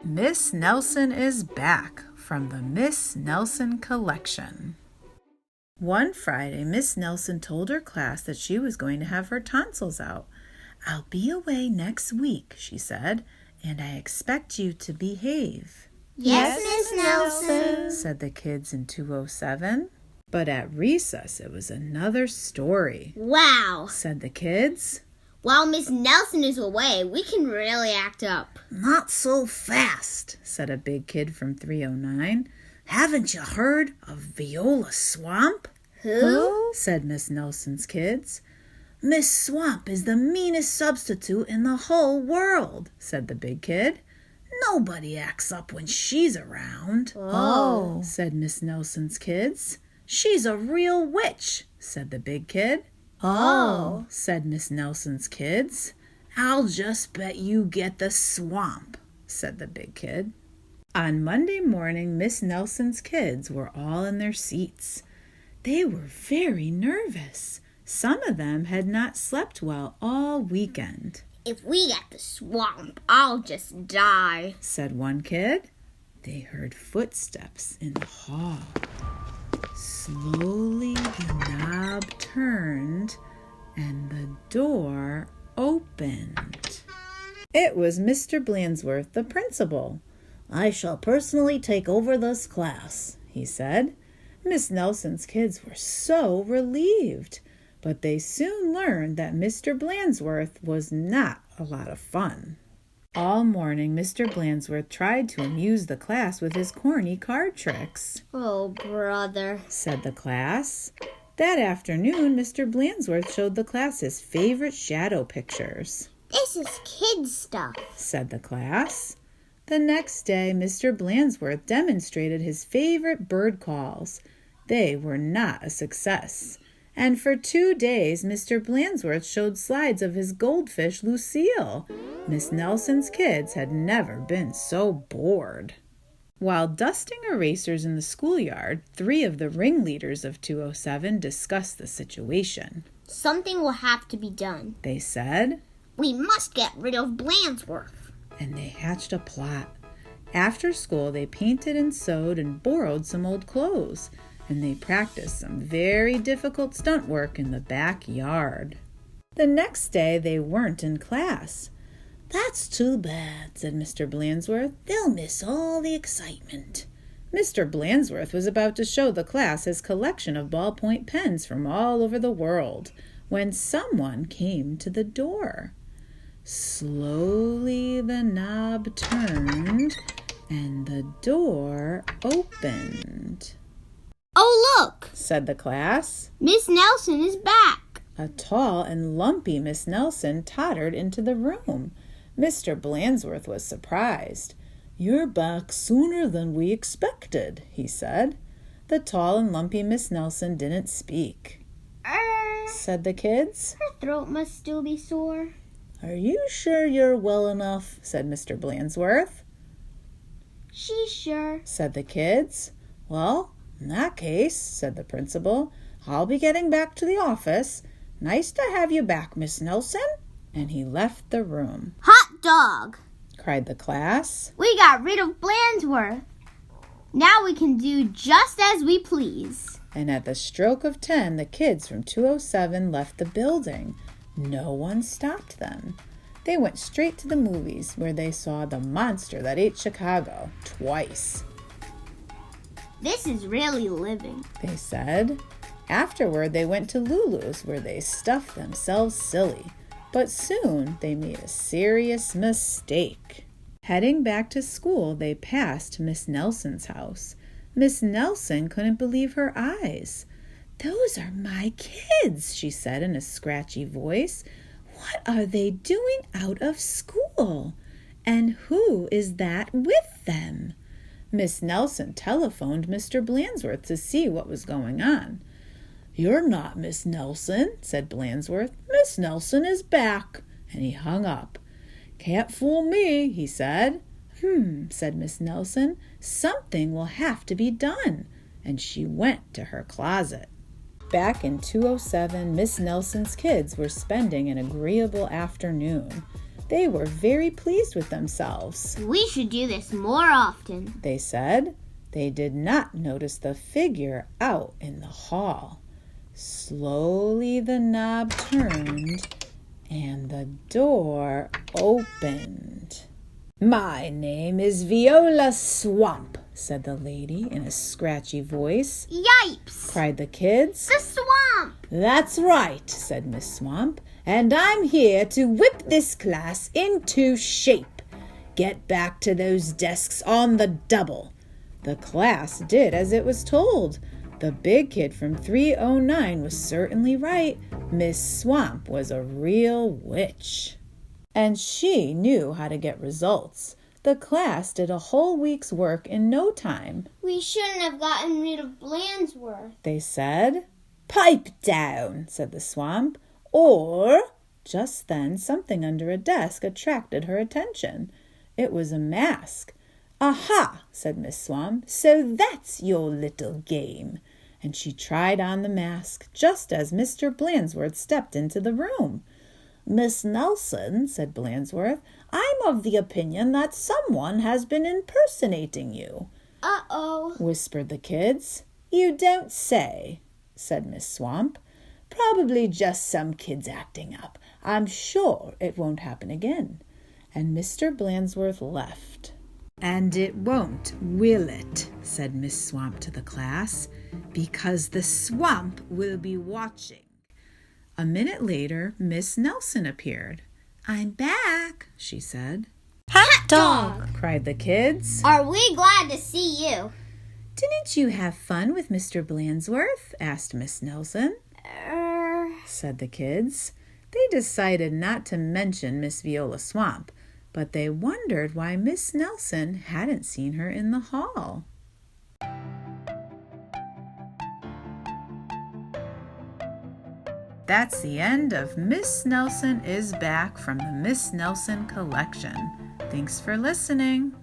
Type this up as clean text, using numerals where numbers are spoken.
Miss Nelson is back from the Miss Nelson collection. One Friday, Miss Nelson told her class that she was going to have her tonsils out. "I'll be away next week," she said, "and I expect you to behave." "Yes, Miss Nelson," said the kids in 207. But at recess, it was another story. "Wow," said the kids. "While Miss Nelson is away, we can really act up." "Not so fast," said a big kid from 309. "Haven't you heard of Viola Swamp?" "Who?" said Miss Nelson's kids. "Miss Swamp is the meanest substitute in the whole world," said the big kid. "Nobody acts up when she's around." "Oh," said Miss Nelson's kids. "She's a real witch," said the big kid. "Oh," said Miss Nelson's kids. "I'll just bet you get the swamp," said the big kid. On Monday morning, Miss Nelson's kids were all in their seats. They were very nervous. Some of them had not slept well all weekend. "If we get the swamp, I'll just die," said one kid. They heard footsteps in the hall. Slowly the knob turned and the door opened. It was Mr. Blansworth, the principal. "I shall personally take over this class," he said. Miss Nelson's kids were so relieved, but they soon learned that Mr. Blansworth was not a lot of fun. All morning, Mr. Blansworth tried to amuse the class with his corny card tricks. "Oh, brother," said the class. That afternoon, Mr. Blansworth showed the class his favorite shadow pictures. "This is kid stuff," said the class. The next day, Mr. Blansworth demonstrated his favorite bird calls. They were not a success. And for 2 days, Mr. Blansworth showed slides of his goldfish, Lucille. Miss Nelson's kids had never been so bored. While dusting erasers in the schoolyard, 3 of the ringleaders of 207 discussed the situation. "Something will have to be done," they said. "We must get rid of Blansworth." And they hatched a plot. After school, they painted and sewed and borrowed some old clothes. And they practiced some very difficult stunt work in the backyard. The next day, they weren't in class. "That's too bad," said Mr. Blansworth. "They'll miss all the excitement." Mr. Blansworth was about to show the class his collection of ballpoint pens from all over the world when someone came to the door. Slowly the knob turned and the door opened. "Oh, look," said the class. "Miss Nelson is back." A tall and lumpy Miss Nelson tottered into the room. Mr. Blansworth was surprised. "You're back sooner than we expected," he said. The tall and lumpy Miss Nelson didn't speak. Said the kids. "Her throat must still be sore." "Are you sure you're well enough?" said Mr. Blansworth. "She's sure," said the kids. "Well, in that case," said the principal, "I'll be getting back to the office. Nice to have you back, Miss Nelson." And he left the room. "Hot dog!" cried the class. "We got rid of Blansworth. Now we can do just as we please." And at the stroke of 10, the kids from 207 left the building. No one stopped them. They went straight to the movies, where they saw The Monster That Ate Chicago twice. "This is really living," they said. Afterward, they went to Lulu's, where they stuffed themselves silly. But soon, they made a serious mistake. Heading back to school, they passed Miss Nelson's house. Miss Nelson couldn't believe her eyes. "Those are my kids," she said in a scratchy voice. "What are they doing out of school? And who is that with them?" Miss Nelson telephoned Mr. Blansworth to see what was going on. "You're not Miss Nelson," said Blansworth. "Miss Nelson is back." And he hung up. "Can't fool me," he said. Said Miss Nelson. "Something will have to be done." And she went to her closet. Back in 207, Miss Nelson's kids were spending an agreeable afternoon. They were very pleased with themselves. We should do this more often, they said. They did not notice the figure out in the hall. Slowly the knob turned and the door opened. "My name is Viola Swamp," said the lady in a scratchy voice. Yipes! Cried the kids. The swamp! "That's right," said Miss Swamp, "and I'm here to whip this class into shape. Get back to those desks on the double." The class did as it was told. The big kid from 309 was certainly right. Miss Swamp was a real witch. And she knew how to get results. The class did a whole week's work in no time. "We shouldn't have gotten rid of Blandsworth," they said. "Pipe down," said the Swamp. Or, just then something under a desk attracted her attention. It was a mask. "Aha," said Miss Swamp, "so that's your little game." And she tried on the mask just as Mr. Blandsworth stepped into the room. "Miss Nelson," said Blandsworth, "I'm of the opinion that someone has been impersonating you." "Uh-oh," whispered the kids. "You don't say," said Miss Swamp. "Probably just some kids acting up. I'm sure it won't happen again." And Mr. Blandsworth left. "And it won't, will it?" said Miss Swamp to the class, "because the swamp will be watching." A minute later, Miss Nelson appeared. "I'm back," she said. "Hot dog!" cried the kids. "Are we glad to see you?" "Didn't you have fun with Mr. Blandsworth?" asked Miss Nelson. Said the kids. They decided not to mention Miss Viola Swamp, but they wondered why Miss Nelson hadn't seen her in the hall. That's the end of Miss Nelson is Back from the Miss Nelson collection. Thanks for listening.